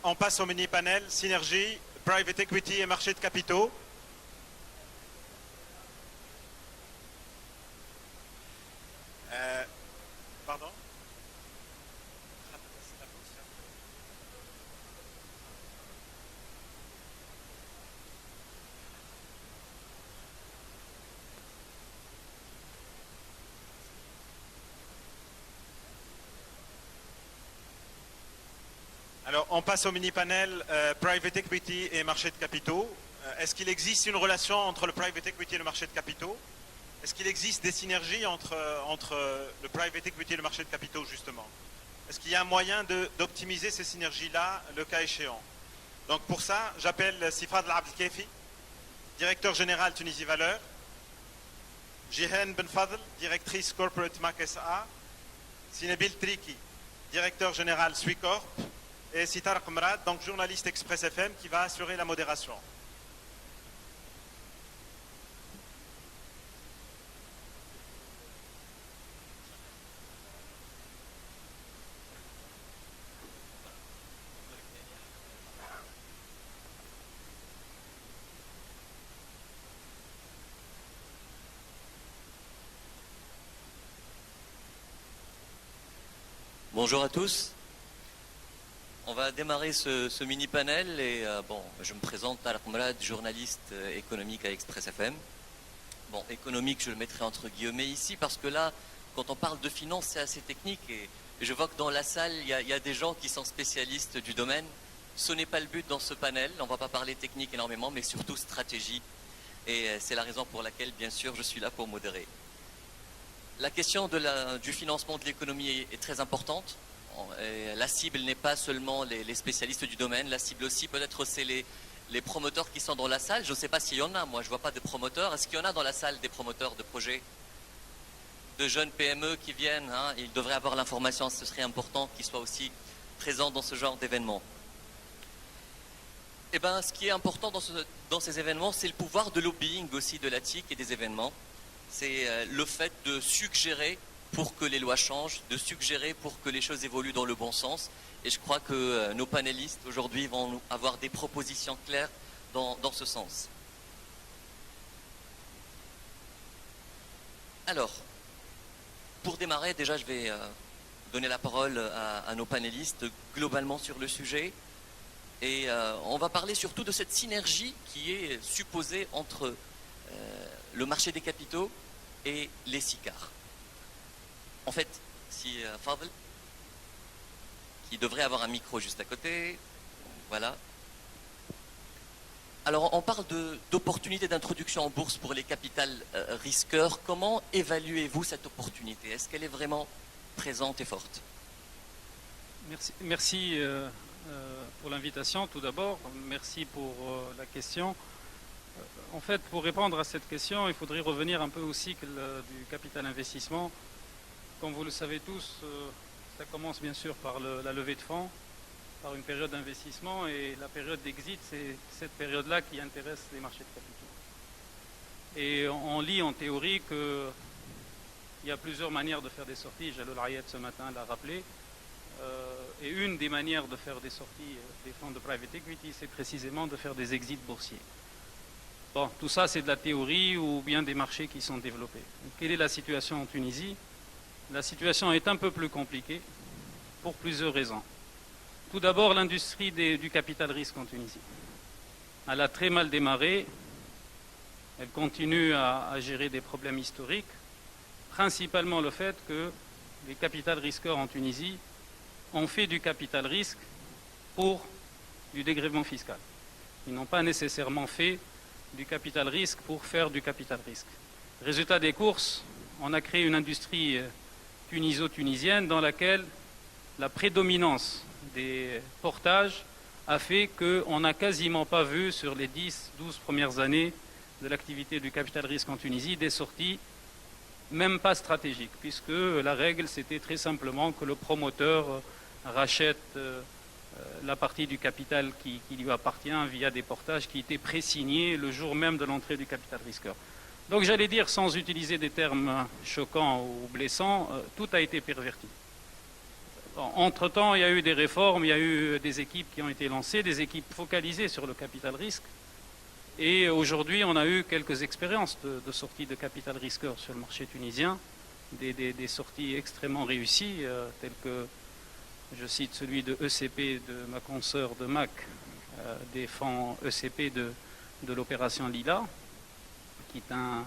on passe au mini-panel Synergie, Private Equity et marché de capitaux. Pardon? Alors, on passe au mini-panel Private Equity et marché de capitaux. Est-ce qu'il existe une relation entre le Private Equity et le marché de capitaux? Est-ce qu'il existe des synergies entre le Private Equity et le marché de capitaux, justement? Est-ce qu'il y a un moyen d'optimiser ces synergies-là, le cas échéant? Donc, pour ça, j'appelle Sifad Abdelkefi, directeur général Tunisie Valeurs, Jihen Ben Fadl, directrice Corporate Mac SA, Sinebil Triki, directeur général Suicorp, et Sitar Qmrad, donc journaliste Express FM, qui va assurer la modération. Bonjour à tous. On va démarrer ce mini-panel et bon, je me présente, Tarek Mrad, journaliste économique à Express FM. Bon, économique, je le mettrai entre guillemets ici parce que là, quand on parle de finance, c'est assez technique et je vois que dans la salle, il y a des gens qui sont spécialistes du domaine. Ce n'est pas le but dans ce panel, on ne va pas parler technique énormément, mais surtout stratégie. Et c'est la raison pour laquelle, bien sûr, je suis là pour modérer. La question du financement de l'économie est très importante. Et la cible n'est pas seulement les spécialistes du domaine, la cible aussi peut-être c'est les promoteurs qui sont dans la salle. Je ne sais pas s'il y en a, moi je ne vois pas de promoteurs. Est-ce qu'il y en a dans la salle des promoteurs de projets, de jeunes PME qui viennent, hein? Ils devraient avoir l'information, ce serait important qu'ils soient aussi présents dans ce genre d'événements. Eh bien, ce qui est important dans ces événements, c'est le pouvoir de lobbying aussi de la TIC et des événements. C'est le fait de suggérer pour que les lois changent, de suggérer pour que les choses évoluent dans le bon sens. Et je crois que nos panélistes aujourd'hui vont avoir des propositions claires dans ce sens. Alors, pour démarrer, déjà je vais donner la parole à nos panélistes globalement sur le sujet. Et on va parler surtout de cette synergie qui est supposée entre le marché des capitaux et les SICAR. En fait, si Fadl, qui devrait avoir un micro juste à côté, voilà. Alors, on parle d'opportunités d'introduction en bourse pour les capital risqueurs. Comment évaluez-vous cette opportunité? Est-ce qu'elle est vraiment présente et forte? Merci pour l'invitation, tout d'abord. Merci pour la question. En fait, pour répondre à cette question, il faudrait revenir un peu au cycle du capital investissement. Comme vous le savez tous, ça commence bien sûr par la levée de fonds, par une période d'investissement, et la période d'exit, c'est cette période-là qui intéresse les marchés de capitaux. Et on lit en théorie qu'il y a plusieurs manières de faire des sorties. Jalal Ayed ce matin l'a rappelé. Et une des manières de faire des sorties des fonds de private equity, c'est précisément de faire des exits boursiers. Bon, tout ça, c'est de la théorie ou bien des marchés qui sont développés. Donc, quelle est la situation en Tunisie? La situation est un peu plus compliquée pour plusieurs raisons. Tout d'abord, l'industrie du capital risque en Tunisie. Elle a très mal démarré. Elle continue à gérer des problèmes historiques. Principalement le fait que les capital risqueurs en Tunisie ont fait du capital risque pour du dégrèvement fiscal. Ils n'ont pas nécessairement fait du capital risque pour faire du capital risque. Résultat des courses, on a créé une industrie tuniso-tunisienne dans laquelle la prédominance des portages a fait qu'on n'a quasiment pas vu sur les 10-12 premières années de l'activité du capital risque en Tunisie des sorties même pas stratégiques, puisque la règle c'était très simplement que le promoteur rachète la partie du capital qui lui appartient via des portages qui étaient présignés le jour même de l'entrée du capital risqueur. Donc j'allais dire, sans utiliser des termes choquants ou blessants, tout a été perverti. Bon, entre-temps, il y a eu des réformes, il y a eu des équipes qui ont été lancées, des équipes focalisées sur le capital risque. Et aujourd'hui, on a eu quelques expériences de sortie de capital risqueur sur le marché tunisien, des sorties extrêmement réussies, telles que, je cite celui de ECP de ma consoeur de MAC, des fonds ECP de l'opération Lila, qui est un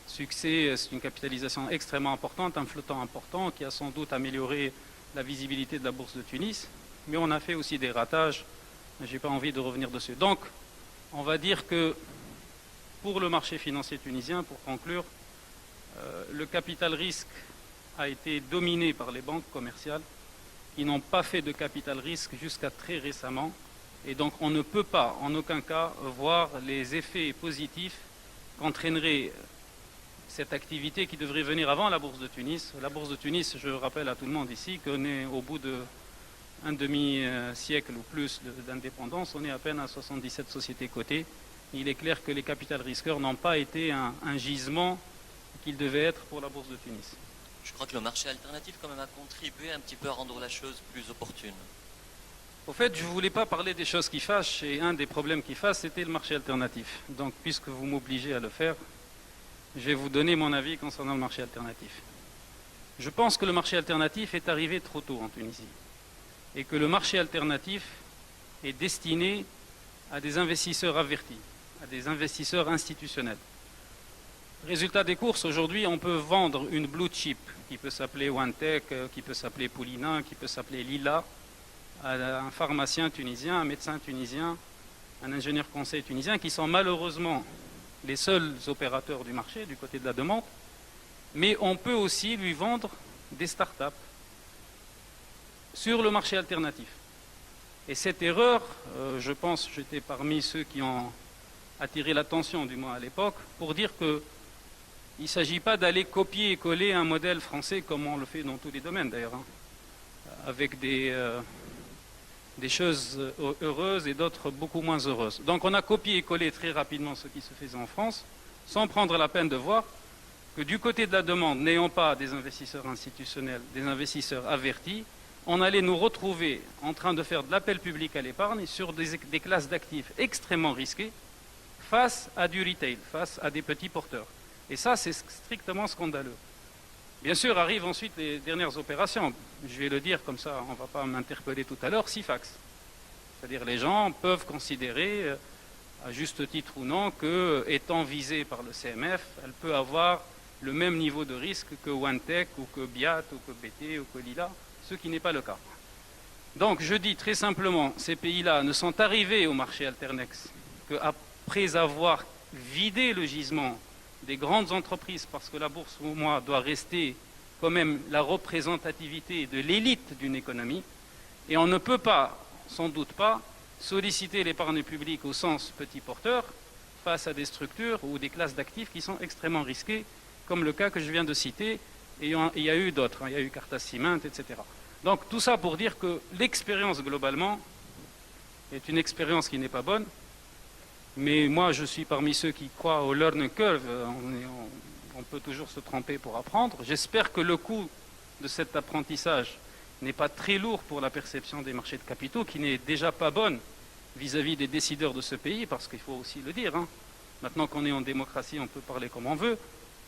succès, c'est une capitalisation extrêmement importante, un flottant important, qui a sans doute amélioré la visibilité de la bourse de Tunis, mais on a fait aussi des ratages, je n'ai pas envie de revenir dessus. Donc, on va dire que pour le marché financier tunisien, pour conclure, le capital risque a été dominé par les banques commerciales qui n'ont pas fait de capital risque jusqu'à très récemment. Et donc on ne peut pas en aucun cas voir les effets positifs qu'entraînerait cette activité qui devrait venir avant la bourse de Tunis. La bourse de Tunis, je rappelle à tout le monde ici qu'on est au bout d'un demi-siècle ou plus d'indépendance, on est à peine à 77 sociétés cotées. Il est clair que les capital risqueurs n'ont pas été un gisement qu'ils devaient être pour la bourse de Tunis. Je crois que le marché alternatif quand même a contribué un petit peu à rendre la chose plus opportune. Au fait, je ne voulais pas parler des choses qui fâchent, et un des problèmes qui fâchent, c'était le marché alternatif. Donc, puisque vous m'obligez à le faire, je vais vous donner mon avis concernant le marché alternatif. Je pense que le marché alternatif est arrivé trop tôt en Tunisie, et que le marché alternatif est destiné à des investisseurs avertis, à des investisseurs institutionnels. Résultat des courses, aujourd'hui, on peut vendre une blue chip qui peut s'appeler OneTech, qui peut s'appeler Poulina, qui peut s'appeler Lila, à un pharmacien tunisien, un médecin tunisien, un ingénieur conseil tunisien, qui sont malheureusement les seuls opérateurs du marché, du côté de la demande, mais on peut aussi lui vendre des start-up sur le marché alternatif. Et cette erreur, je pense, j'étais parmi ceux qui ont attiré l'attention, du moins à l'époque, pour dire que il ne s'agit pas d'aller copier et coller un modèle français comme on le fait dans tous les domaines d'ailleurs, hein, avec des choses heureuses et d'autres beaucoup moins heureuses. Donc on a copié et collé très rapidement ce qui se faisait en France, sans prendre la peine de voir que du côté de la demande, n'ayant pas des investisseurs institutionnels, des investisseurs avertis, on allait nous retrouver en train de faire de l'appel public à l'épargne sur des classes d'actifs extrêmement risquées face à du retail, face à des petits porteurs. Et ça, c'est strictement scandaleux. Bien sûr, arrivent ensuite les dernières opérations. Je vais le dire comme ça, on ne va pas m'interpeller tout à l'heure, Sifax. C'est-à-dire les gens peuvent considérer, à juste titre ou non, que, étant visée par le CMF, elle peut avoir le même niveau de risque que OneTech ou que Biat ou que BT ou que Lila, ce qui n'est pas le cas. Donc je dis très simplement, ces pays-là ne sont arrivés au marché Alternex qu'après avoir vidé le gisement des grandes entreprises, parce que la bourse, pour moi, doit rester quand même la représentativité de l'élite d'une économie, et on ne peut pas, sans doute pas, solliciter l'épargne publique au sens petit porteur face à des structures ou des classes d'actifs qui sont extrêmement risquées, comme le cas que je viens de citer, et il y a eu d'autres, il y a eu Carta Ciment, etc. Donc tout ça pour dire que l'expérience globalement est une expérience qui n'est pas bonne. Mais moi, je suis parmi ceux qui croient au learning curve. On peut toujours se tromper pour apprendre. J'espère que le coût de cet apprentissage n'est pas très lourd pour la perception des marchés de capitaux, qui n'est déjà pas bonne vis-à-vis des décideurs de ce pays, parce qu'il faut aussi le dire. Hein. Maintenant qu'on est en démocratie, on peut parler comme on veut.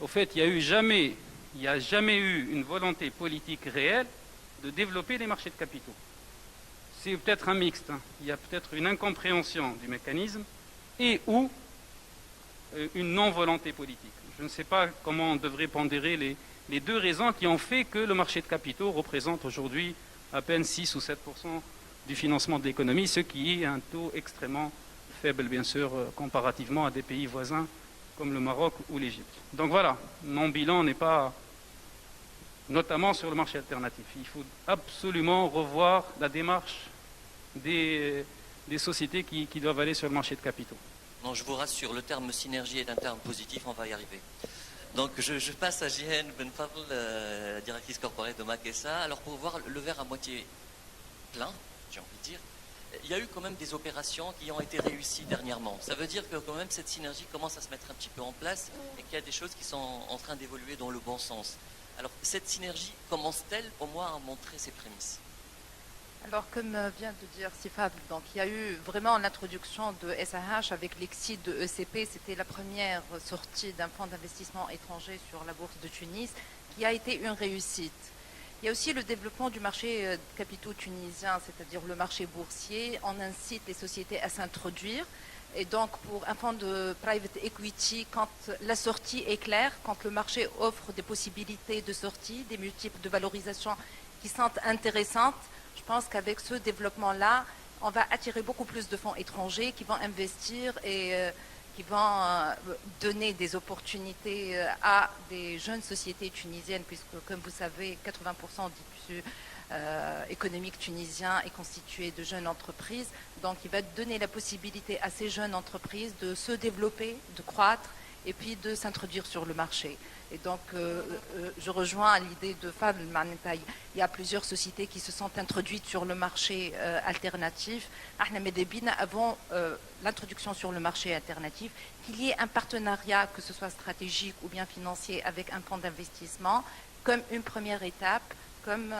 Au fait, il n'y a jamais eu une volonté politique réelle de développer les marchés de capitaux. C'est peut-être un mixte. Hein. Il y a peut-être une incompréhension du mécanisme et ou une non-volonté politique. Je ne sais pas comment on devrait pondérer les deux raisons qui ont fait que le marché de capitaux représente aujourd'hui à peine 6 ou 7% du financement de l'économie, ce qui est un taux extrêmement faible, bien sûr, comparativement à des pays voisins comme le Maroc ou l'Égypte. Donc voilà, mon bilan n'est pas, notamment sur le marché alternatif. Il faut absolument revoir la démarche des sociétés qui doivent aller sur le marché de capitaux. Non, je vous rassure, le terme synergie est un terme positif, on va y arriver. Donc je passe à Jihen Benfadl, directrice corporate de Makessa. Alors pour voir le verre à moitié plein, j'ai envie de dire, il y a eu quand même des opérations qui ont été réussies dernièrement. Ça veut dire que quand même cette synergie commence à se mettre un petit peu en place et qu'il y a des choses qui sont en train d'évoluer dans le bon sens. Alors cette synergie commence-t-elle pour moi à montrer ses prémices? Alors, comme vient de dire Sifab, donc il y a eu vraiment l'introduction de SAH avec l'exit de ECP. C'était la première sortie d'un fonds d'investissement étranger sur la bourse de Tunis, qui a été une réussite. Il y a aussi le développement du marché de capitaux tunisien, c'est-à-dire le marché boursier. On incite les sociétés à s'introduire. Et donc, pour un fonds de private equity, quand la sortie est claire, quand le marché offre des possibilités de sortie, des multiples de valorisation qui sont intéressantes, je pense qu'avec ce développement-là, on va attirer beaucoup plus de fonds étrangers qui vont investir et qui vont donner des opportunités à des jeunes sociétés tunisiennes, puisque, comme vous savez, 80% du tissu économique tunisien est constitué de jeunes entreprises. Donc, il va donner la possibilité à ces jeunes entreprises de se développer, de croître et puis de s'introduire sur le marché. Et donc, je rejoins l'idée de Fab. Il y a plusieurs sociétés qui se sont introduites sur le marché alternatif. Avant l'introduction sur le marché alternatif, qu'il y ait un partenariat, que ce soit stratégique ou bien financier, avec un fonds d'investissement, comme une première étape, comme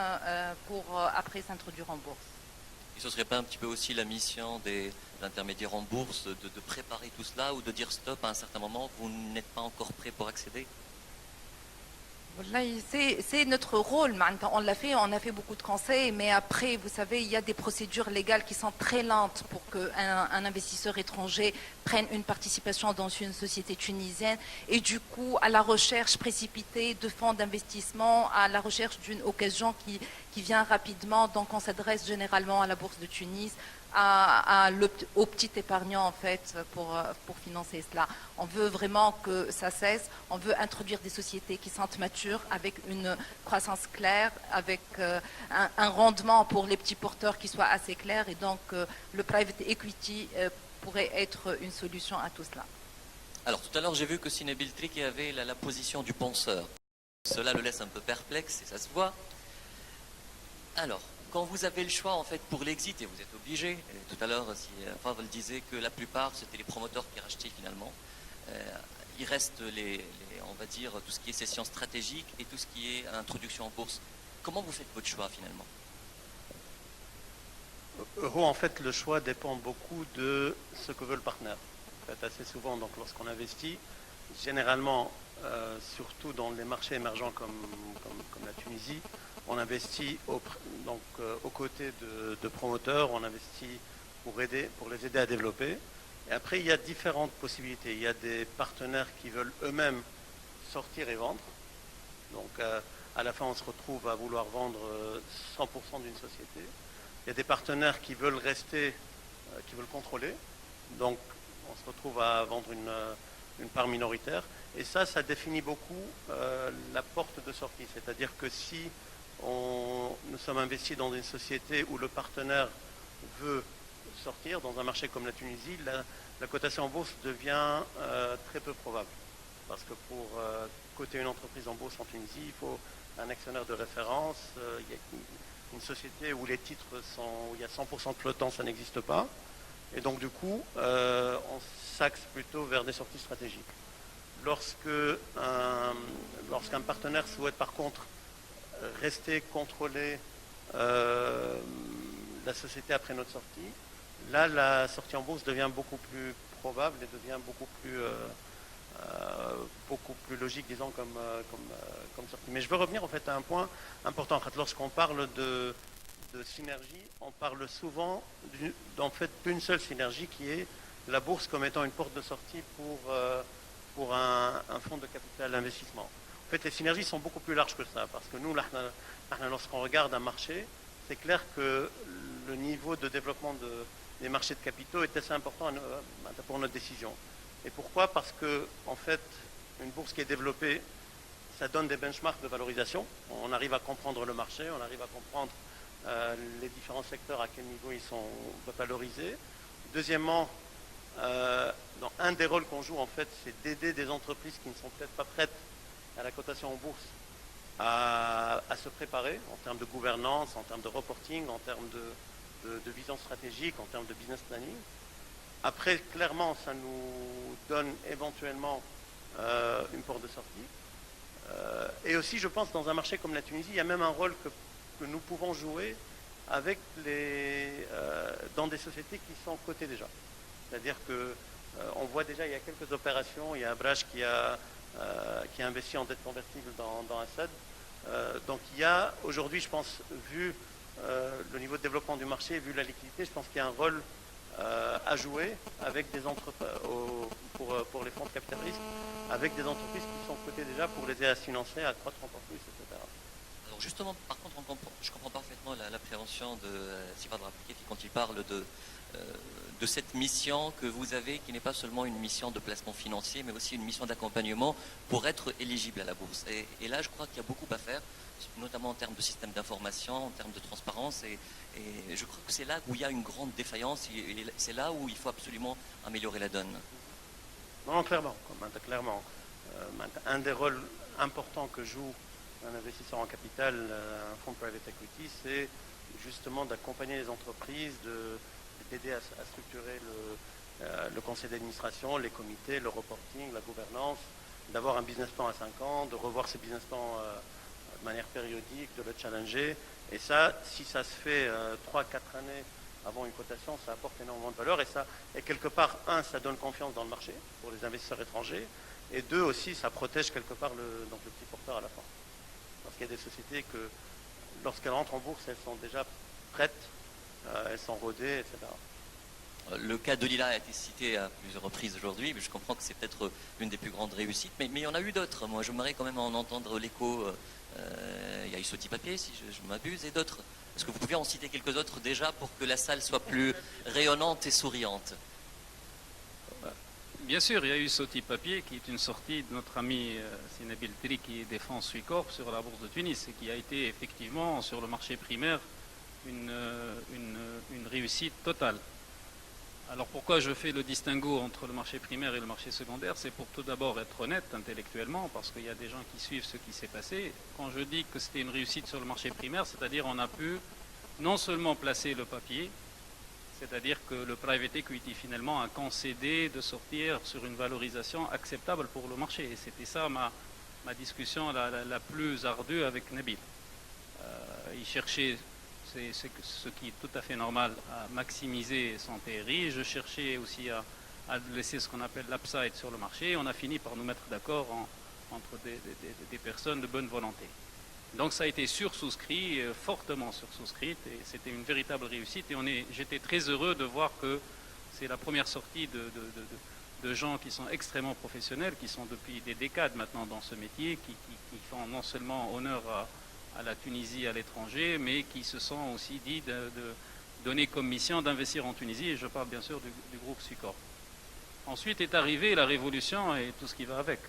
pour après s'introduire en bourse. Et ce ne serait pas un petit peu aussi la mission des intermédiaires en bourse de préparer tout cela ou de dire stop à un certain moment, vous n'êtes pas encore prêt pour accéder? C'est notre rôle. On l'a fait, on a fait beaucoup de conseils, mais après, vous savez, il y a des procédures légales qui sont très lentes pour qu'un investisseur étranger prenne une participation dans une société tunisienne. Et du coup, à la recherche précipitée de fonds d'investissement, à la recherche d'une occasion qui vient rapidement, donc on s'adresse généralement à la Bourse de Tunis, aux petits épargnants en fait pour financer cela. On veut vraiment que ça cesse, on veut introduire des sociétés qui sont matures avec une croissance claire, avec un rendement pour les petits porteurs qui soit assez clair et donc le private equity pourrait être une solution à tout cela. Alors tout à l'heure j'ai vu que Sinebil Triki avait la position du penseur. Cela le laisse un peu perplexe et ça se voit. Alors, quand vous avez le choix en fait pour l'exit et vous êtes obligé, tout à l'heure si Fadl disait que la plupart c'était les promoteurs qui rachetaient finalement, il reste on va dire tout ce qui est session stratégique et tout ce qui est introduction en bourse. Comment vous faites votre choix finalement? En fait, le choix dépend beaucoup de ce que veut le partenaire. En fait, assez souvent, donc, lorsqu'on investit, généralement, surtout dans les marchés émergents comme la Tunisie, on investit aux côtés de promoteurs, on investit pour les aider à développer. Et après, il y a différentes possibilités. Il y a des partenaires qui veulent eux-mêmes sortir et vendre. Donc, à la fin, on se retrouve à vouloir vendre 100% d'une société. Il y a des partenaires qui veulent rester, qui veulent contrôler. Donc, on se retrouve à vendre une part minoritaire. Et ça définit beaucoup la porte de sortie. C'est-à-dire que si nous sommes investis dans une société où le partenaire veut sortir, dans un marché comme la Tunisie, la cotation en bourse devient très peu probable. Parce que pour coter une entreprise en bourse en Tunisie, il faut un actionnaire de référence. Il y a une société où les titres où il y a 100% de flottant, ça n'existe pas. Et donc du coup, on s'axe plutôt vers des sorties stratégiques. Lorsqu'un partenaire souhaite par contre rester contrôler la société après notre sortie, là la sortie en bourse devient beaucoup plus probable et devient beaucoup plus logique, disons, comme sortie. Mais je veux revenir en fait à un point important. En fait, lorsqu'on parle de synergie, on parle souvent d'une seule synergie qui est la bourse comme étant une porte de sortie pour un fonds de capital investissement. En fait, les synergies sont beaucoup plus larges que ça, parce que nous, lorsqu'on regarde un marché, c'est clair que le niveau de développement des marchés de capitaux est assez important pour notre décision. Et pourquoi? Parce que, en fait, une bourse qui est développée, ça donne des benchmarks de valorisation. On arrive à comprendre le marché, on arrive à comprendre les différents secteurs, à quel niveau ils sont valorisés. Deuxièmement, un des rôles qu'on joue, en fait, c'est d'aider des entreprises qui ne sont peut-être pas prêtes à la cotation en bourse à se préparer en termes de gouvernance, en termes de reporting, en termes de vision stratégique, en termes de business planning. Après, clairement, ça nous donne éventuellement une porte de sortie. Et aussi, je pense, dans un marché comme la Tunisie, il y a même un rôle que nous pouvons jouer, avec dans des sociétés qui sont cotées déjà. C'est-à-dire que on voit déjà, il y a quelques opérations, il y a Abrash qui a investi en dette convertible dans Assad. Donc il y a aujourd'hui, je pense, vu le niveau de développement du marché, vu la liquidité, je pense qu'il y a un rôle à jouer avec des entreprises pour les fonds de capital risque, avec des entreprises qui sont cotées déjà pour les aider à se financer, à croître encore plus, etc. Alors justement, par contre, je comprends parfaitement l'appréhension de Sivad Rapiketi quand il parle de cette mission que vous avez, qui n'est pas seulement une mission de placement financier, mais aussi une mission d'accompagnement pour être éligible à la bourse. Et là, je crois qu'il y a beaucoup à faire, notamment en termes de système d'information, en termes de transparence. Et je crois que c'est là où il y a une grande défaillance. Et c'est là où il faut absolument améliorer la donne. Non, clairement. Un des rôles importants que joue un investisseur en capital, un fonds de private equity, c'est justement d'accompagner les entreprises, d'aider à structurer le conseil d'administration, les comités, le reporting, la gouvernance, d'avoir un business plan à 5 ans, de revoir ces business plans de manière périodique, de le challenger. Et ça, si ça se fait 3-4 années avant une cotation, ça apporte énormément de valeur. Et quelque part, ça donne confiance dans le marché pour les investisseurs étrangers. Et 2, aussi, ça protège quelque part le petit porteur à la fin. Parce qu'il y a des sociétés que, lorsqu'elles rentrent en bourse, elles sont déjà prêtes, elles sont rodées, etc. Le cas de Lila a été cité à plusieurs reprises aujourd'hui, mais je comprends que c'est peut-être l'une des plus grandes réussites. Mais il y en a eu d'autres. Moi, j'aimerais quand même en entendre l'écho. Il y a eu Sauti Papier, si je m'abuse, et d'autres. Est-ce que vous pouvez en citer quelques autres déjà pour que la salle soit plus rayonnante et souriante? Bien sûr, il y a eu Sauti Papier, qui est une sortie de notre ami Sinabil Tri, qui défend Suicorp sur la bourse de Tunis, et qui a été effectivement sur le marché primaire une réussite totale. Alors pourquoi je fais le distinguo entre le marché primaire et le marché secondaire? C'est pour tout d'abord être honnête intellectuellement, parce qu'il y a des gens qui suivent ce qui s'est passé. Quand je dis que c'était une réussite sur le marché primaire, c'est-à-dire on a pu non seulement placer le papier, c'est-à-dire que le private equity finalement a concédé de sortir sur une valorisation acceptable pour le marché. Et c'était ça ma discussion la plus ardue avec Nabil. Il cherchait, c'est ce qui est tout à fait normal, à maximiser son TRI. Je cherchais aussi à laisser ce qu'on appelle l'upside sur le marché. On a fini par nous mettre d'accord entre des personnes de bonne volonté. Donc ça a été sursouscrit, fortement sursouscrit, et c'était une véritable réussite. Et j'étais très heureux de voir que c'est la première sortie de gens qui sont extrêmement professionnels, qui sont depuis des décades maintenant dans ce métier, qui font non seulement honneur à la Tunisie, à l'étranger, mais qui se sont aussi dit de donner comme mission d'investir en Tunisie, et je parle bien sûr du groupe Suicorp. Ensuite est arrivée la révolution et tout ce qui va avec.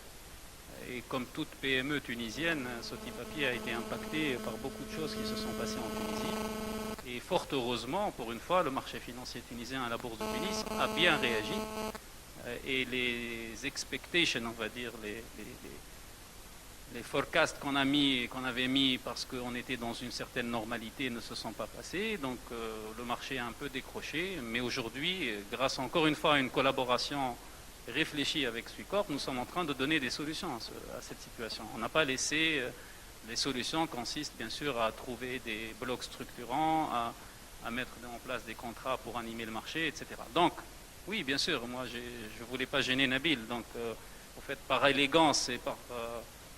Et comme toute PME tunisienne, Sauti Papier a été impacté par beaucoup de choses qui se sont passées en Tunisie. Et fort heureusement, pour une fois, le marché financier tunisien à la bourse de Tunis a bien réagi. Et les expectations, on va dire, les forecasts qu'on avait mis parce qu'on était dans une certaine normalité ne se sont pas passés. Donc le marché a un peu décroché. Mais aujourd'hui, grâce encore une fois à une collaboration réfléchi avec Suicorp, nous sommes en train de donner des solutions à cette situation. On n'a pas laissé. Les solutions consistent bien sûr à trouver des blocs structurants, à mettre en place des contrats pour animer le marché, etc. Donc, oui, bien sûr, moi je ne voulais pas gêner Nabil. Donc, en fait, par élégance et par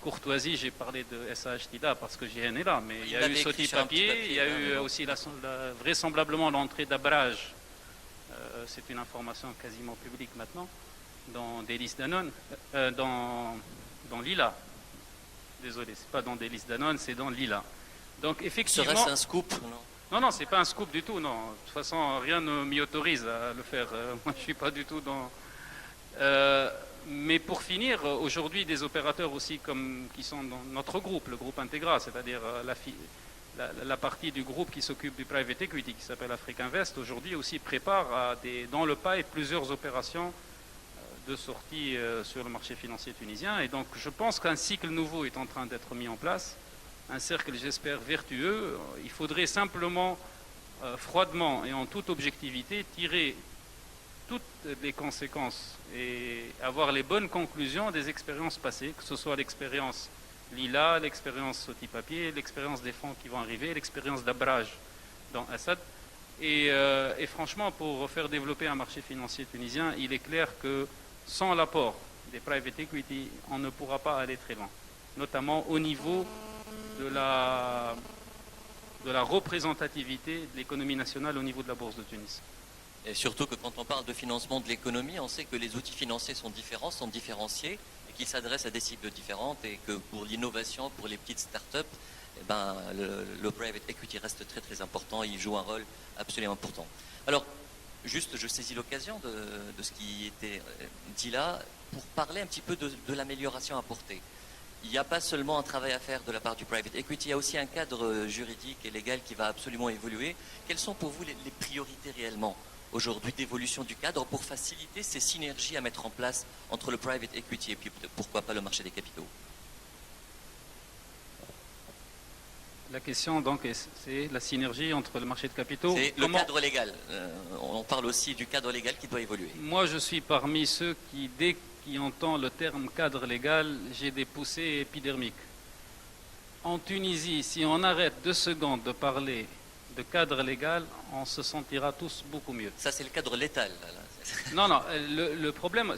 courtoisie, j'ai parlé de SAH Tida parce que JN est là. Mais il y a eu Sauti Papier, il y a eu aussi vraisemblablement l'entrée d'Abrage. C'est une information quasiment publique maintenant. Dans des listes Danone, dans Lila. Désolé, c'est pas dans des listes Danone, c'est dans Lila. Donc effectivement. Serait-ce un scoop? Non, c'est pas un scoop du tout. Non, de toute façon, rien ne m'y autorise à le faire. Moi, je suis pas du tout dans. Mais pour finir, aujourd'hui, des opérateurs aussi qui sont dans notre groupe, le groupe Integra, c'est-à-dire la partie du groupe qui s'occupe du private equity, qui s'appelle Africa Invest, aujourd'hui aussi prépare dans le pipe plusieurs opérations de sortie sur le marché financier tunisien. Et donc je pense qu'un cycle nouveau est en train d'être mis en place, un cercle, j'espère, vertueux. Il faudrait simplement, froidement et en toute objectivité, tirer toutes les conséquences et avoir les bonnes conclusions des expériences passées, que ce soit l'expérience Lila, l'expérience Sauti Papier, l'expérience des fonds qui vont arriver, l'expérience d'Abrage dans Assad. Et franchement, pour faire développer un marché financier tunisien, il est clair que sans l'apport des private equity, on ne pourra pas aller très loin, notamment au niveau de la représentativité de l'économie nationale au niveau de la bourse de Tunis. Et surtout que quand on parle de financement de l'économie, on sait que les outils financiers sont différents, sont différenciés, et qu'ils s'adressent à des cibles différentes, et que pour l'innovation, pour les petites startups, eh ben, le private equity reste très très important, il joue un rôle absolument important. Alors, juste, je saisis l'occasion de ce qui était dit là, pour parler un petit peu de l'amélioration apportée. Il n'y a pas seulement un travail à faire de la part du private equity, il y a aussi un cadre juridique et légal qui va absolument évoluer. Quelles sont pour vous les priorités réellement aujourd'hui d'évolution du cadre pour faciliter ces synergies à mettre en place entre le private equity et puis pourquoi pas le marché des capitaux? La question, donc, c'est la synergie entre le marché de capitaux. C'est le cadre légal. On parle aussi du cadre légal qui doit évoluer. Moi, je suis parmi ceux qui, dès qu'ils entendent le terme cadre légal, j'ai des poussées épidermiques. En Tunisie, si on arrête 2 secondes de parler de cadre légal, on se sentira tous beaucoup mieux. Ça, c'est le cadre létal. Non, non, le problème,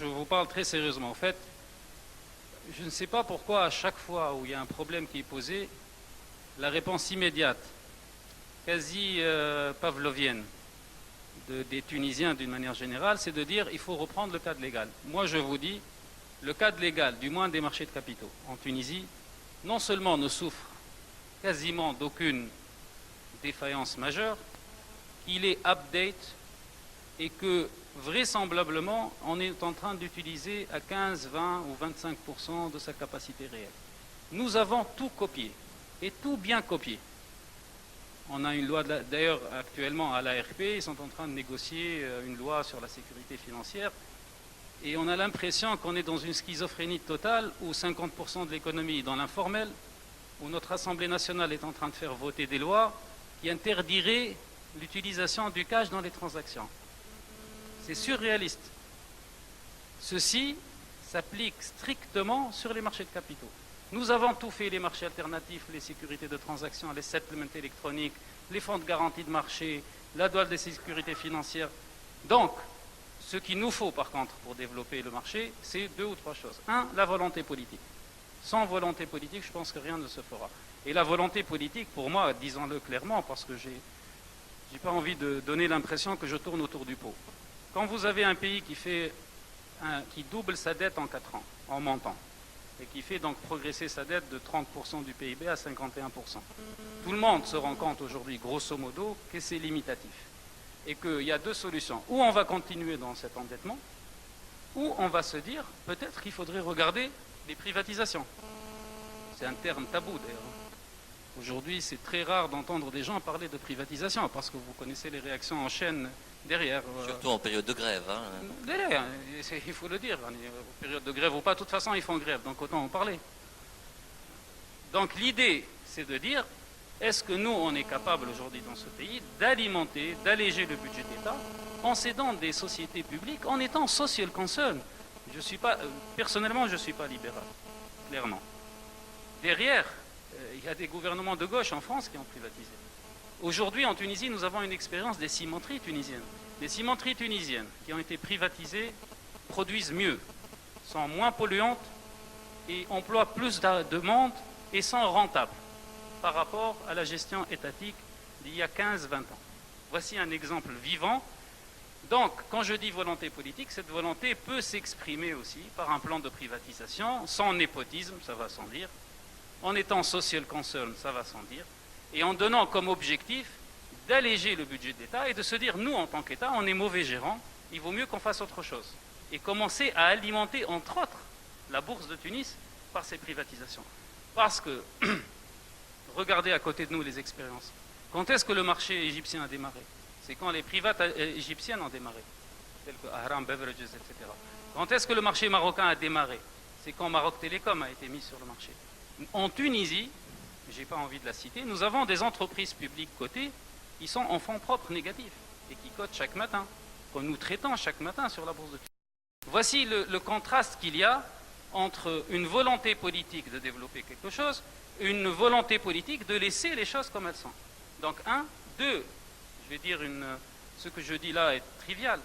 je vous parle très sérieusement. En fait, je ne sais pas pourquoi à chaque fois où il y a un problème qui est posé, la réponse immédiate, quasi pavlovienne, des Tunisiens d'une manière générale, c'est de dire il faut reprendre le cadre légal. Moi, je vous dis, le cadre légal, du moins des marchés de capitaux en Tunisie, non seulement ne souffre quasiment d'aucune défaillance majeure, qu'il est update et que vraisemblablement on est en train d'utiliser à 15, 20 ou 25% de sa capacité réelle. Nous avons tout copié et tout bien copié. On a une loi, d'ailleurs actuellement à l'ARP, ils sont en train de négocier une loi sur la sécurité financière et on a l'impression qu'on est dans une schizophrénie totale où 50% de l'économie est dans l'informel, où notre Assemblée nationale est en train de faire voter des lois qui interdiraient l'utilisation du cash dans les transactions. C'est surréaliste. Ceci s'applique strictement sur les marchés de capitaux. Nous avons tout fait, les marchés alternatifs, les sécurités de transaction, les settlements électroniques, les fonds de garantie de marché, la douane des sécurités financières. Donc, ce qu'il nous faut par contre pour développer le marché, c'est 2 ou 3 choses. 1, la volonté politique. Sans volonté politique, je pense que rien ne se fera. Et la volonté politique, pour moi, disons-le clairement, parce que j'ai pas envie de donner l'impression que je tourne autour du pot. Quand vous avez un pays qui double sa dette en 4 ans, en montant, et qui fait donc progresser sa dette de 30% du PIB à 51%. Tout le monde se rend compte aujourd'hui, grosso modo, que c'est limitatif. Et qu'il y a 2 solutions. Ou on va continuer dans cet endettement, ou on va se dire, peut-être qu'il faudrait regarder les privatisations. C'est un terme tabou d'ailleurs. Aujourd'hui, c'est très rare d'entendre des gens parler de privatisation, parce que vous connaissez les réactions en chaîne derrière. Surtout en période de grève. Hein. Derrière, il faut le dire. En période de grève ou pas, de toute façon, ils font grève, donc autant en parler. Donc l'idée, c'est de dire, est-ce que nous, on est capable aujourd'hui dans ce pays d'alimenter, d'alléger le budget d'État en cédant des sociétés publiques, en étant social concern. Personnellement, je ne suis pas libéral, clairement. Derrière, il y a des gouvernements de gauche en France qui ont privatisé. Aujourd'hui, en Tunisie, nous avons une expérience des cimenteries tunisiennes. Les cimenteries tunisiennes qui ont été privatisées produisent mieux, sont moins polluantes et emploient plus de monde et sont rentables par rapport à la gestion étatique d'il y a 15-20 ans. Voici un exemple vivant. Donc, quand je dis volonté politique, cette volonté peut s'exprimer aussi par un plan de privatisation, sans népotisme, ça va sans dire, en étant social concern, ça va sans dire, et en donnant comme objectif d'alléger le budget de l'État et de se dire, nous, en tant qu'État, on est mauvais gérants, il vaut mieux qu'on fasse autre chose. Et commencer à alimenter, entre autres, la bourse de Tunis par ces privatisations. Parce que, regardez à côté de nous les expériences. Quand est-ce que le marché égyptien a démarré? C'est quand les privates égyptiennes ont démarré, tels que Ahram Beverages, etc. Quand est-ce que le marché marocain a démarré? C'est quand Maroc Télécom a été mis sur le marché. En Tunisie, je n'ai pas envie de la citer, nous avons des entreprises publiques cotées qui sont en fonds propres négatifs et qui cotent chaque matin, que nous traitons chaque matin sur la bourse de Tunis. Voici le contraste qu'il y a entre une volonté politique de développer quelque chose et une volonté politique de laisser les choses comme elles sont. Donc, un. Deux, je vais dire ce que je dis là est trivial.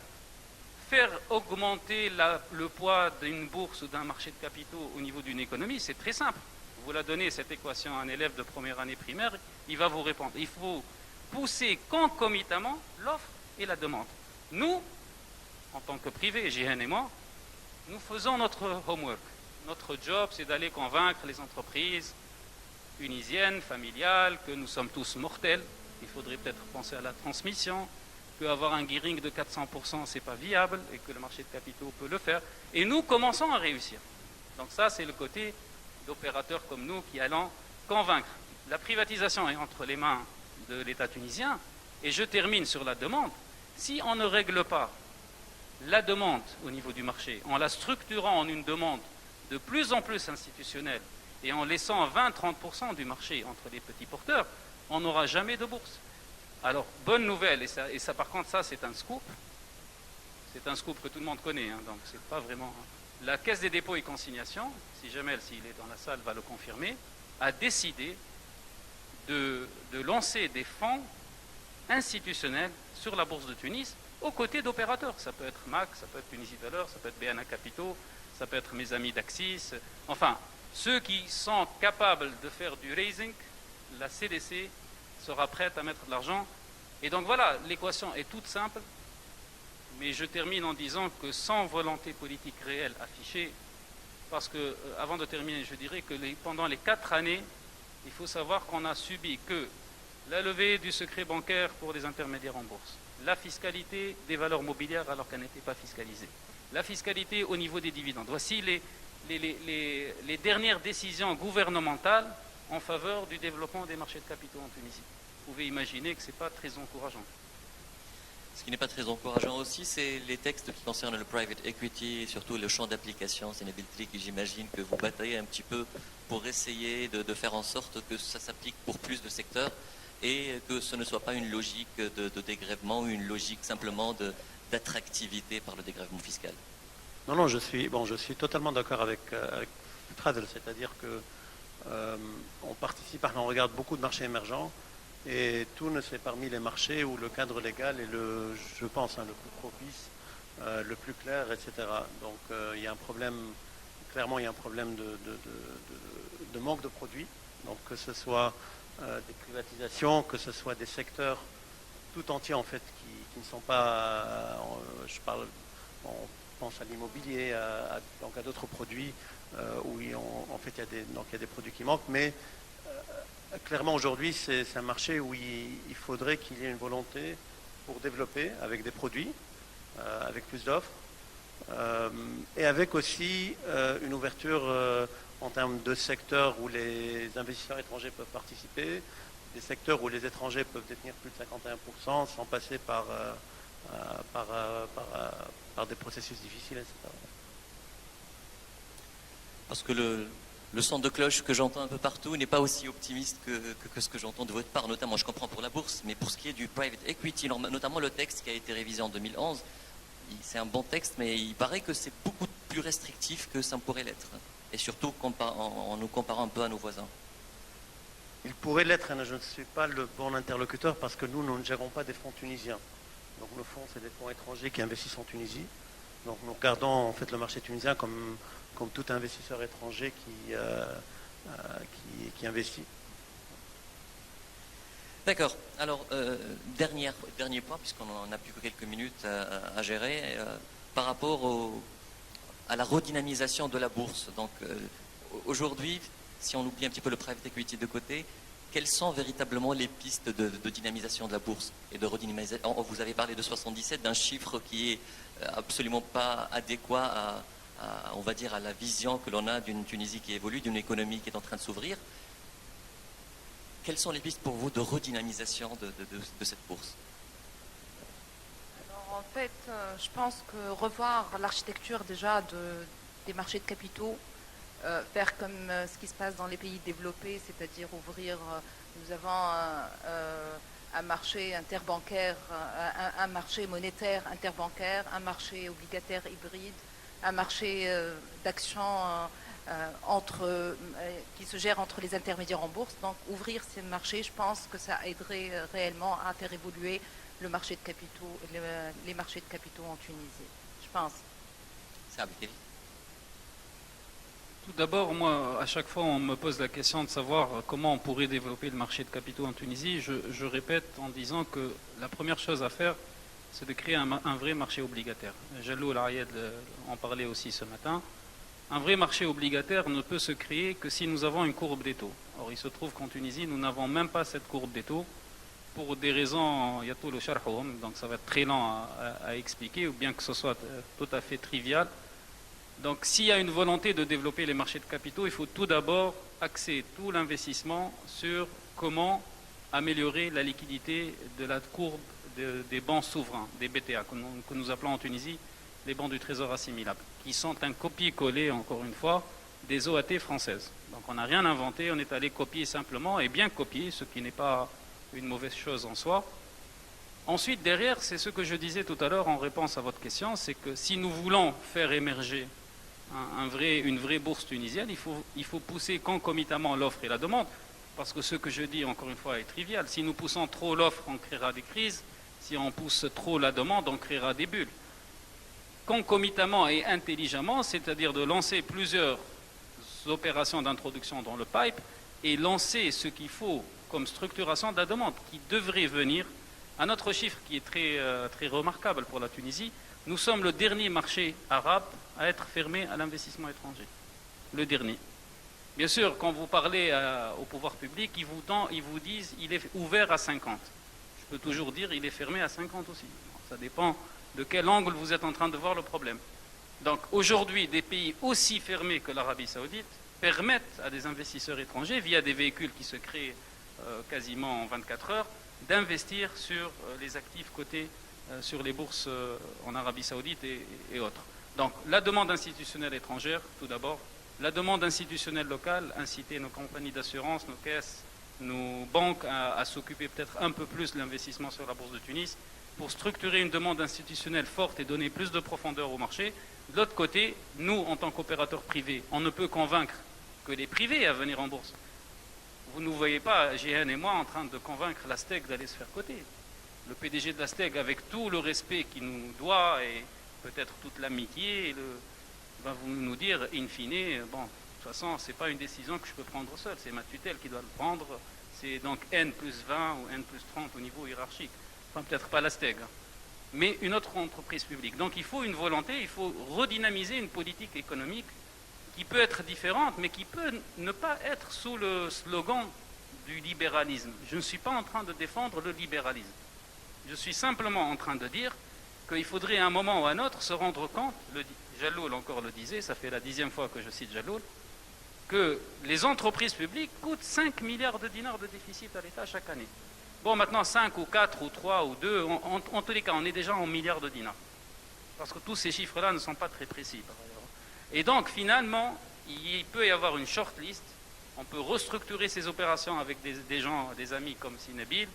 Faire augmenter le poids d'une bourse ou d'un marché de capitaux au niveau d'une économie, c'est très simple. Vous la donnez cette équation à un élève de première année primaire, il va vous répondre. Il faut pousser concomitamment l'offre et la demande. Nous, en tant que privé, JN et moi, nous faisons notre homework. Notre job, c'est d'aller convaincre les entreprises tunisiennes, familiales, que nous sommes tous mortels. Il faudrait peut-être penser à la transmission, qu'avoir un gearing de 400%, ce n'est pas viable, et que le marché de capitaux peut le faire. Et nous commençons à réussir. Donc ça, c'est le côté d'opérateurs comme nous qui allons convaincre. La privatisation est entre les mains de l'État tunisien, et je termine sur la demande. Si on ne règle pas la demande au niveau du marché, en la structurant en une demande de plus en plus institutionnelle, et en laissant 20-30% du marché entre les petits porteurs, on n'aura jamais de bourse. Alors, bonne nouvelle, et ça par contre, ça c'est un scoop. C'est un scoop que tout le monde connaît, hein, donc c'est pas vraiment... La Caisse des dépôts et consignations, si Jamel, s'il est dans la salle, va le confirmer, a décidé de lancer des fonds institutionnels sur la bourse de Tunis aux côtés d'opérateurs. Ça peut être MAC, ça peut être Tunisie Valeurs, ça peut être BNA Capitaux, ça peut être mes amis d'Axis. Enfin, ceux qui sont capables de faire du raising, la CDC sera prête à mettre de l'argent. Et donc voilà, l'équation est toute simple, mais je termine en disant que sans volonté politique réelle affichée, parce que, avant de terminer, je dirais que pendant les 4 années, il faut savoir qu'on a subi que la levée du secret bancaire pour les intermédiaires en bourse, la fiscalité des valeurs mobilières alors qu'elles n'étaient pas fiscalisées, la fiscalité au niveau des dividendes. Voici les dernières décisions gouvernementales en faveur du développement des marchés de capitaux en Tunisie. Vous pouvez imaginer que ce n'est pas très encourageant. Ce qui n'est pas très encourageant aussi, c'est les textes qui concernent le private equity et surtout le champ d'application, Sénébiltri, que j'imagine que vous bataillez un petit peu pour essayer de faire en sorte que ça s'applique pour plus de secteurs et que ce ne soit pas une logique de dégrèvement ou une logique simplement d'attractivité par le dégrèvement fiscal. Non, je suis totalement d'accord avec Tradel, c'est-à-dire que on participe, on regarde beaucoup de marchés émergents et Tunis est parmi les marchés où le cadre légal est je pense, le plus propice, le plus clair, etc. Donc il y a un problème, clairement il y a un problème de manque de produits, donc que ce soit des privatisations, que ce soit des secteurs tout entiers en fait qui ne sont pas, on pense à l'immobilier, donc à d'autres produits où en fait il y a des produits qui manquent, mais clairement aujourd'hui c'est un marché où il faudrait qu'il y ait une volonté pour développer avec des produits, avec plus d'offres, et avec aussi une ouverture en termes de secteurs où les investisseurs étrangers peuvent participer, des secteurs où les étrangers peuvent détenir plus de 51% sans passer par des processus difficiles, etc. Parce que le son de cloche que j'entends un peu partout n'est pas aussi optimiste que ce que j'entends de votre part, notamment je comprends pour la bourse, mais pour ce qui est du private equity, notamment le texte qui a été révisé en 2011, c'est un bon texte, mais il paraît que c'est beaucoup plus restrictif que ça pourrait l'être, et surtout en nous comparant un peu à nos voisins. Il pourrait l'être, et je ne suis pas le bon interlocuteur parce que nous ne gérons pas des fonds tunisiens. Donc nos fonds, c'est des fonds étrangers qui investissent en Tunisie. Donc nous regardons en fait le marché tunisien comme tout investisseur étranger qui investit. D'accord. Alors, dernier point, puisqu'on n'en a plus que quelques minutes à gérer, par rapport à la redynamisation de la bourse. Donc, aujourd'hui, si on oublie un petit peu le private equity de côté, quelles sont véritablement les pistes de dynamisation de la bourse et de redynamisation? Vous avez parlé de 77, d'un chiffre qui est absolument pas adéquat on va dire, à la vision que l'on a d'une Tunisie qui évolue, d'une économie qui est en train de s'ouvrir. Quelles sont les pistes pour vous de redynamisation de cette bourse? Alors, en fait, je pense que revoir l'architecture déjà des marchés de capitaux, faire comme ce qui se passe dans les pays développés, c'est-à-dire ouvrir, nous avons un marché interbancaire, un marché monétaire interbancaire, un marché obligataire hybride, un marché d'actions qui se gère entre les intermédiaires en bourse. Donc ouvrir ces marchés, je pense que ça aiderait réellement à faire évoluer le marché de capitaux, les marchés de capitaux en Tunisie, je pense. C'est Abdelkrim. Tout d'abord, moi, à chaque fois, on me pose la question de savoir comment on pourrait développer le marché de capitaux en Tunisie. Je répète en disant que la première chose à faire, c'est de créer un vrai marché obligataire. Jalou Al-Ayed en parlait aussi ce matin. Un vrai marché obligataire ne peut se créer que si nous avons une courbe des taux. Or, il se trouve qu'en Tunisie, nous n'avons même pas cette courbe des taux pour des raisons, yatul sharhum, donc ça va être très lent à expliquer, ou bien que ce soit tout à fait trivial. Donc, s'il y a une volonté de développer les marchés de capitaux, il faut tout d'abord axer tout l'investissement sur comment améliorer la liquidité de la courbe des bons souverains, des BTA, que nous appelons en Tunisie les bons du trésor assimilables, qui sont un copier-coller, encore une fois, des OAT françaises. Donc on n'a rien inventé, on est allé copier simplement, et bien copier, ce qui n'est pas une mauvaise chose en soi. Ensuite, derrière, c'est ce que je disais tout à l'heure en réponse à votre question, c'est que si nous voulons faire émerger une vraie bourse tunisienne, il faut pousser concomitamment l'offre et la demande, parce que ce que je dis, encore une fois, est trivial. Si nous poussons trop l'offre, on créera des crises. Si on pousse trop la demande, on créera des bulles. Concomitamment et intelligemment, c'est-à-dire de lancer plusieurs opérations d'introduction dans le pipe et lancer ce qu'il faut comme structuration de la demande, qui devrait venir. Un autre chiffre qui est très remarquable pour la Tunisie, nous sommes le dernier marché arabe à être fermé à l'investissement étranger. Le dernier. Bien sûr, quand vous parlez au pouvoir public, ils vous disent qu'il est ouvert à 50. Je peux toujours dire qu'il est fermé à 50 aussi. Ça dépend de quel angle vous êtes en train de voir le problème. Donc aujourd'hui, des pays aussi fermés que l'Arabie Saoudite permettent à des investisseurs étrangers, via des véhicules qui se créent quasiment en 24 heures, d'investir sur les actifs cotés sur les bourses en Arabie Saoudite et autres. Donc la demande institutionnelle étrangère, tout d'abord, la demande institutionnelle locale, inciter nos compagnies d'assurance, nos caisses, nos banques à s'occuper peut-être un peu plus de l'investissement sur la bourse de Tunis, pour structurer une demande institutionnelle forte et donner plus de profondeur au marché. De l'autre côté, nous, en tant qu'opérateurs privés, on ne peut convaincre que les privés à venir en bourse. Vous ne voyez pas, JN et moi, en train de convaincre la STEG d'aller se faire coter. Le PDG de la STEG, avec tout le respect qu'il nous doit et peut-être toute l'amitié, va nous dire, in fine, bon, de toute façon, ce n'est pas une décision que je peux prendre seul, c'est ma tutelle qui doit le prendre. C'est donc N plus 20 ou N plus 30 au niveau hiérarchique. Enfin, peut-être pas la STEG, mais une autre entreprise publique. Donc il faut une volonté, il faut redynamiser une politique économique qui peut être différente, mais qui peut ne pas être sous le slogan du libéralisme. Je ne suis pas en train de défendre le libéralisme. Je suis simplement en train de dire qu'il faudrait à un moment ou à un autre se rendre compte, Jalloul encore le disait, ça fait la 10e fois que je cite Jalloul, que les entreprises publiques coûtent 5 milliards de dinars de déficit à l'État chaque année. Bon, maintenant 5 ou 4 ou 3 ou 2, en tous les cas, on est déjà en milliards de dinars. Parce que tous ces chiffres-là ne sont pas très précis, par ailleurs. Et donc, finalement, il peut y avoir une short list. On peut restructurer ces opérations avec des gens, des amis comme Sinebil,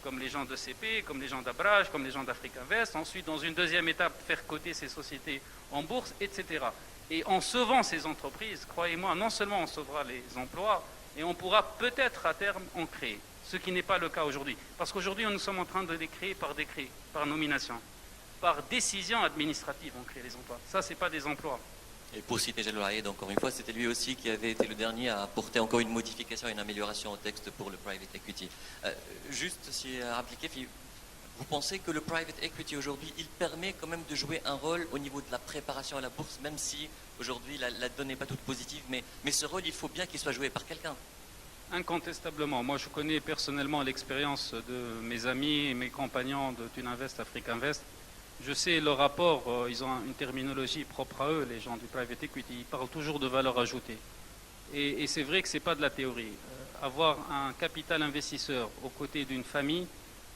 comme les gens de CP, comme les gens d'Abrage, comme les gens d'Africa Invest. Ensuite, dans une deuxième étape, faire coter ces sociétés en bourse, etc. Et en sauvant ces entreprises, croyez-moi, non seulement on sauvera les emplois, et on pourra peut-être à terme en créer. Ce qui n'est pas le cas aujourd'hui. Parce qu'aujourd'hui, nous sommes en train de les créer par décret, par nomination. Par décision administrative, on crée les emplois. Ça, ce n'est pas des emplois. Et pour citer Jalloul Ayed, encore une fois, c'était lui aussi qui avait été le dernier à apporter encore une modification et une amélioration au texte pour le private equity. Juste, si appliqué, vous pensez que le private equity aujourd'hui, il permet quand même de jouer un rôle au niveau de la préparation à la bourse, même si aujourd'hui la donne n'est pas toute positive, mais ce rôle, il faut bien qu'il soit joué par quelqu'un. Incontestablement. Moi, je connais personnellement l'expérience de mes amis et mes compagnons de Tuninvest, Africa Invest. Je sais leur rapport, ils ont une terminologie propre à eux, les gens du private equity. Ils parlent toujours de valeur ajoutée. Et c'est vrai que ce n'est pas de la théorie. Avoir un capital investisseur aux côtés d'une famille,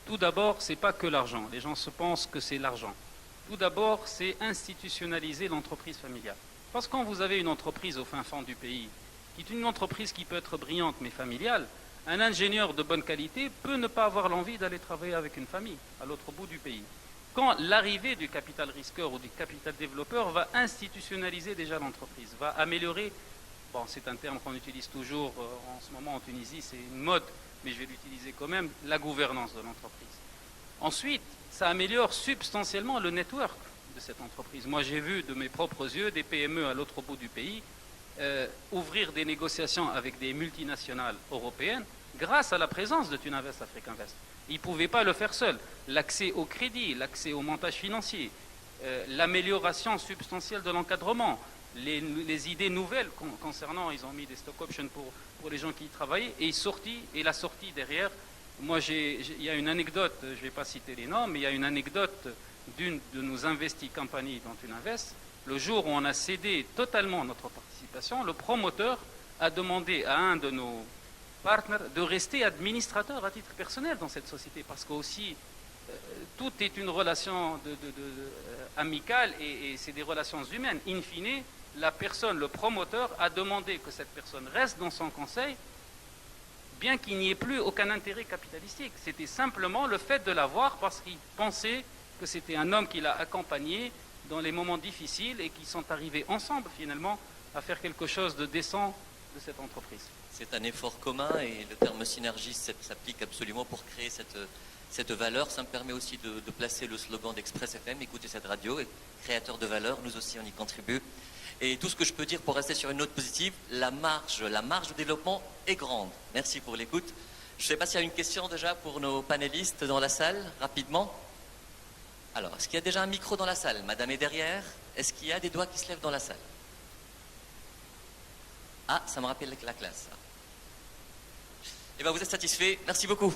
tout d'abord, ce n'est pas que l'argent. Les gens se pensent que c'est l'argent. Tout d'abord, c'est institutionnaliser l'entreprise familiale. Parce que quand vous avez une entreprise au fin fond du pays, qui est une entreprise qui peut être brillante mais familiale, un ingénieur de bonne qualité peut ne pas avoir l'envie d'aller travailler avec une famille à l'autre bout du pays. Quand l'arrivée du capital risqueur ou du capital développeur va institutionnaliser déjà l'entreprise, va améliorer bon, c'est un terme qu'on utilise toujours en ce moment en Tunisie, c'est une mode, mais je vais l'utiliser quand même, la gouvernance de l'entreprise. Ensuite, ça améliore substantiellement le network de cette entreprise. Moi, j'ai vu de mes propres yeux des PME à l'autre bout du pays ouvrir des négociations avec des multinationales européennes grâce à la présence de Tunavest Afriquinvest. Ils ne pouvaient pas le faire seuls. L'accès au crédit, l'accès au montage financier, l'amélioration substantielle de l'encadrement, les idées nouvelles concernant, ils ont mis des stock options pour les gens qui y travaillaient, et la sortie derrière. Moi, il y a une anecdote, je ne vais pas citer les noms, mais il y a une anecdote d'une de nos investis compagnies dans Tunavest. Le jour où on a cédé totalement notre participation, le promoteur a demandé à un de nos partenaires de rester administrateur à titre personnel dans cette société, parce qu'aussi, tout est une relation amicale et c'est des relations humaines. In fine, la personne, le promoteur, a demandé que cette personne reste dans son conseil, bien qu'il n'y ait plus aucun intérêt capitalistique. C'était simplement le fait de l'avoir parce qu'il pensait que c'était un homme qui l'a accompagné dans les moments difficiles et qui sont arrivés ensemble finalement à faire quelque chose de décent de cette entreprise. C'est un effort commun et le terme synergie s'applique absolument pour créer cette valeur. Ça me permet aussi de placer le slogan d'Express FM, écoutez cette radio, et créateur de valeur, nous aussi on y contribue. Et tout ce que je peux dire pour rester sur une note positive, la marge de développement est grande. Merci pour l'écoute. Je ne sais pas s'il y a une question déjà pour nos panélistes dans la salle, rapidement. Alors, est-ce qu'il y a déjà un micro dans la salle? Madame est derrière. Est-ce qu'il y a des doigts qui se lèvent dans la salle? Ah, ça me rappelle la classe. Eh bien, vous êtes satisfait. Merci beaucoup.